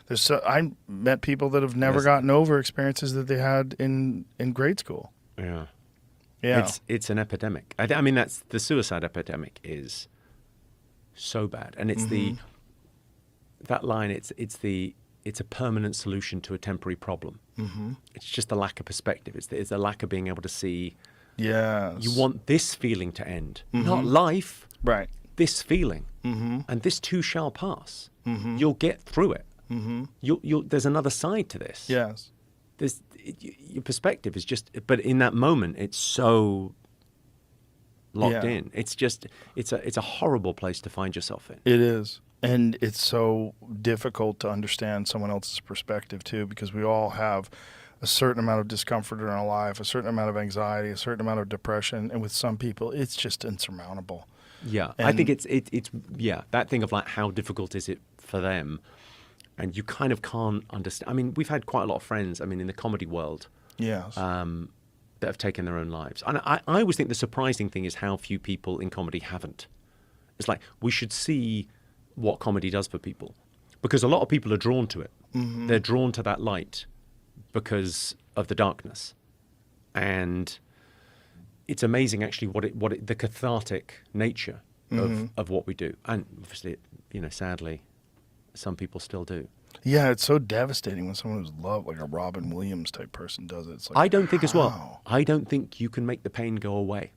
I met people that have never gotten over experiences that they had in grade school. Yeah. Yeah. It's an epidemic. I mean, that's the suicide epidemic is so bad, and it's that line. It's a permanent solution to a temporary problem. It's just the lack of perspective. It's the lack of being able to see. Yes. You want this feeling to end, not life. Right. This feeling, and this too shall pass. You'll get through it. There's another side to this. Yes. Your perspective is just, but in that moment, it's so locked in. It's just, it's a horrible place to find yourself in. It is. And it's so difficult to understand someone else's perspective too, because we all have a certain amount of discomfort in our life, a certain amount of anxiety, a certain amount of depression. And with some people, it's just insurmountable. Yeah. And I think it's that thing of like, how difficult is it for them? And you kind of can't understand. I mean, we've had quite a lot of friends, I mean, in the comedy world, yes. that have taken their own lives. And I always think the surprising thing is how few people in comedy haven't. It's like, we should see what comedy does for people, because a lot of people are drawn to it. They're drawn to that light because of the darkness. And it's amazing actually the cathartic nature of what we do. And obviously, sadly, some people still do. Yeah, it's so devastating when someone who's loved, like a Robin Williams type person, does it. It's like, I don't think as well. I don't think you can make the pain go away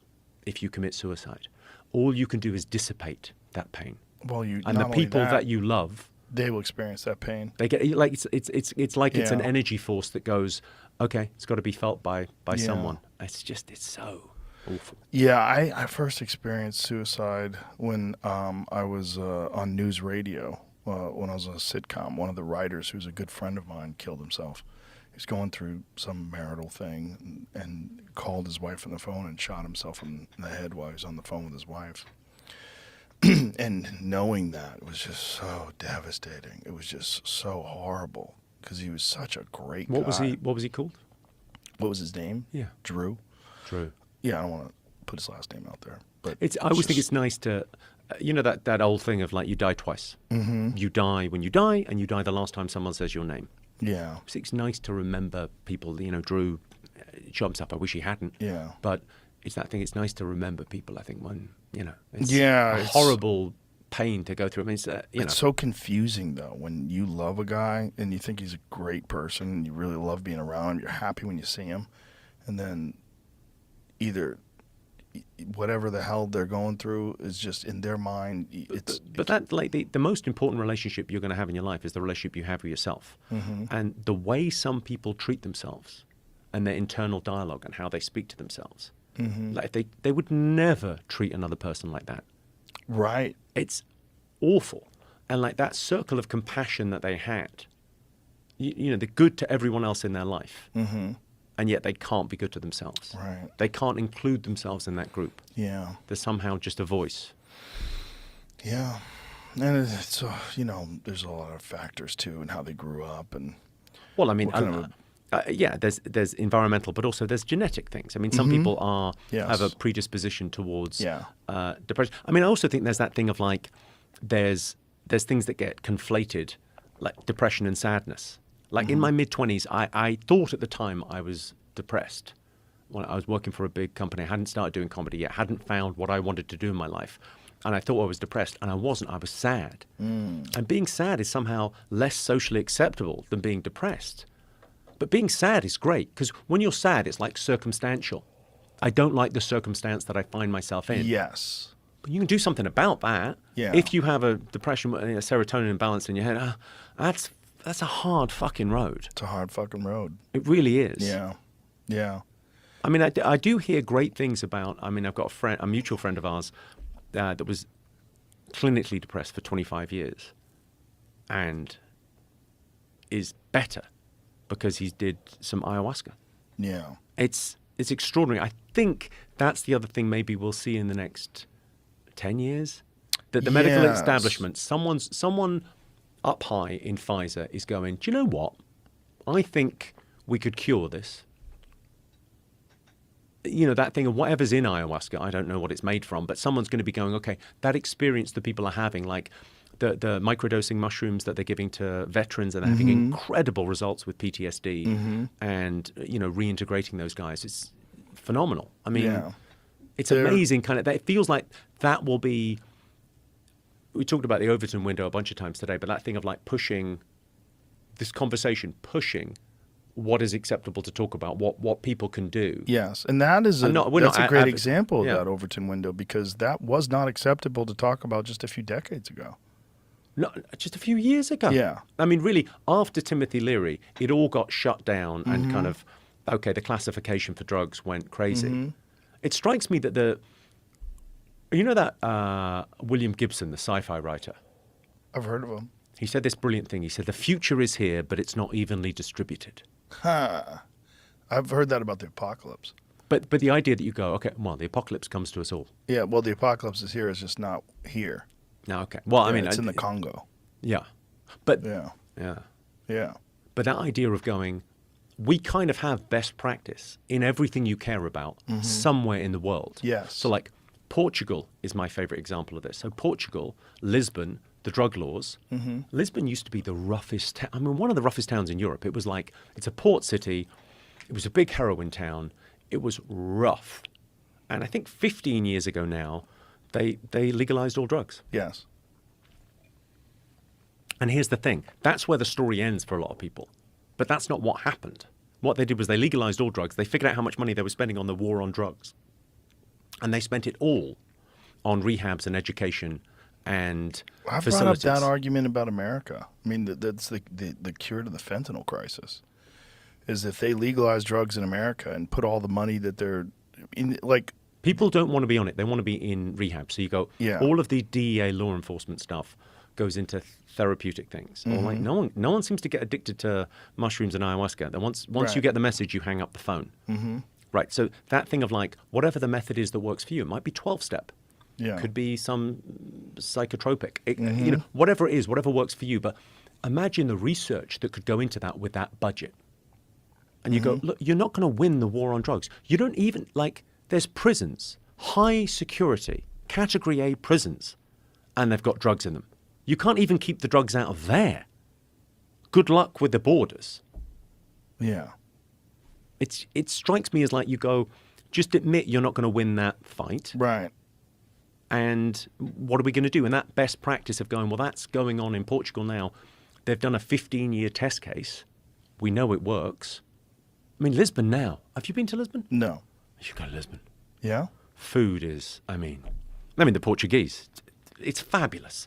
if you commit suicide. All you can do is dissipate that pain. Well, and the people that you love, they will experience that pain. They get like it's like it's an energy force that goes, okay, it's got to be felt by someone. It's so awful. Yeah, I first experienced suicide when I was on news radio. When I was on a sitcom, one of the writers, who's a good friend of mine, killed himself. He was going through some marital thing and called his wife on the phone and shot himself in the head while he was on the phone with his wife. And knowing that was just so devastating. It was just so horrible because he was such a great guy. What was he called? What was his name? Yeah. Drew. Yeah, I don't want to put his last name out there. But I always think it's nice to, that old thing of like, you die twice. You die when you die, and you die the last time someone says your name. Yeah. It's nice to remember people. Drew shot himself. I wish he hadn't. Yeah. But it's that thing. It's nice to remember people. I think when it's it's horrible pain to go through. I mean, it's so confusing though when you love a guy and you think he's a great person and you really love being around him. You're happy when you see him, and then either whatever the hell they're going through is just in their mind. But that, like, the most important relationship you're going to have in your life is the relationship you have with yourself. And the way some people treat themselves and their internal dialogue and how they speak to themselves, like they would never treat another person like that. Right. It's awful. And like that circle of compassion that they had, they're good to everyone else in their life. And yet they can't be good to themselves. Right. They can't include themselves in that group. Yeah. They're somehow just a voice. Yeah. And it's, there's a lot of factors too in how they grew up. And well, I mean, there's environmental, but also there's genetic things. I mean, some people have a predisposition towards depression. I mean, I also think there's that thing of like, there's things that get conflated, like depression and sadness. Like in my mid-20s, I thought at the time I was depressed. When I was working for a big company, I hadn't started doing comedy yet, hadn't found what I wanted to do in my life. And I thought I was depressed, and I wasn't. I was sad. And being sad is somehow less socially acceptable than being depressed. But being sad is great, because when you're sad, it's like circumstantial. I don't like the circumstance that I find myself in. Yes. But you can do something about that. Yeah. If you have a depression, a serotonin imbalance in your head, that's a hard fucking road. It's a hard fucking road. It really is. Yeah. Yeah. I mean, I do hear great things about, I mean, I've got a mutual friend of ours that was clinically depressed for 25 years and is better because he did some ayahuasca. Yeah. It's extraordinary. I think that's the other thing maybe we'll see in the next 10 years. That the medical establishment, someone up high in Pfizer is going, do you know what? I think we could cure this. That thing of whatever's in ayahuasca, I don't know what it's made from, but someone's going to be going, okay, that experience that people are having, like the microdosing mushrooms that they're giving to veterans, and they're having incredible results with PTSD and, reintegrating those guys. It's phenomenal. I mean, it's amazing it feels like that will be, we talked about the Overton window a bunch of times today, but that thing of like pushing this conversation, pushing what is acceptable to talk about, what people can do. Yes, and that's a great example of that Overton window, because that was not acceptable to talk about just a few decades ago. No, just a few years ago. Yeah. I mean, really, after Timothy Leary, it all got shut down and kind of, okay, the classification for drugs went crazy. It strikes me that that William Gibson, the sci-fi writer? I've heard of him. He said this brilliant thing. He said, the future is here, but it's not evenly distributed. I've heard that about the apocalypse. But the idea that you go, okay, well, the apocalypse comes to us all. Yeah, well, the apocalypse is here. It's just not here. No, okay. Well, I mean, it's in the Congo. Yeah. But yeah. But that idea of going, we kind of have best practice in everything you care about somewhere in the world. Yes. So like Portugal is my favorite example of this. So Portugal, Lisbon, the drug laws. Lisbon used to be the roughest town. I mean, one of the roughest towns in Europe. It was like, it's a port city. It was a big heroin town. It was rough. And I think 15 years ago now, they legalized all drugs. Yes. And here's the thing. That's where the story ends for a lot of people. But that's not what happened. What they did was they legalized all drugs. They figured out how much money they were spending on the war on drugs. And they spent it all on rehabs and education and I've facilities. brought up that argument about America. I mean, that's the cure to the fentanyl crisis, is if they legalize drugs in America and put all the money that they're in, like... People don't want to be on it. They want to be in rehab. So you go, all of the DEA law enforcement stuff goes into therapeutic things. Or like no one seems to get addicted to mushrooms and ayahuasca. Then once you get the message, you hang up the phone. Right. So that thing of like, whatever the method is that works for you, it might be 12-step. Yeah. Could be some psychotropic. Whatever it is, whatever works for you. But imagine the research that could go into that with that budget. And you go, look, you're not going to win the war on drugs. You don't even, there's prisons, high security, category A prisons, and they've got drugs in them. You can't even keep the drugs out of there. Good luck with the borders. Yeah. It strikes me as like you go, just admit you're not going to win that fight. Right. And what are we going to do? And that best practice of going, well, that's going on in Portugal now. They've done a 15-year test case. We know it works. I mean, Lisbon now. Have you been to Lisbon? No. You should go to Lisbon. Yeah? Food is, the Portuguese. It's fabulous.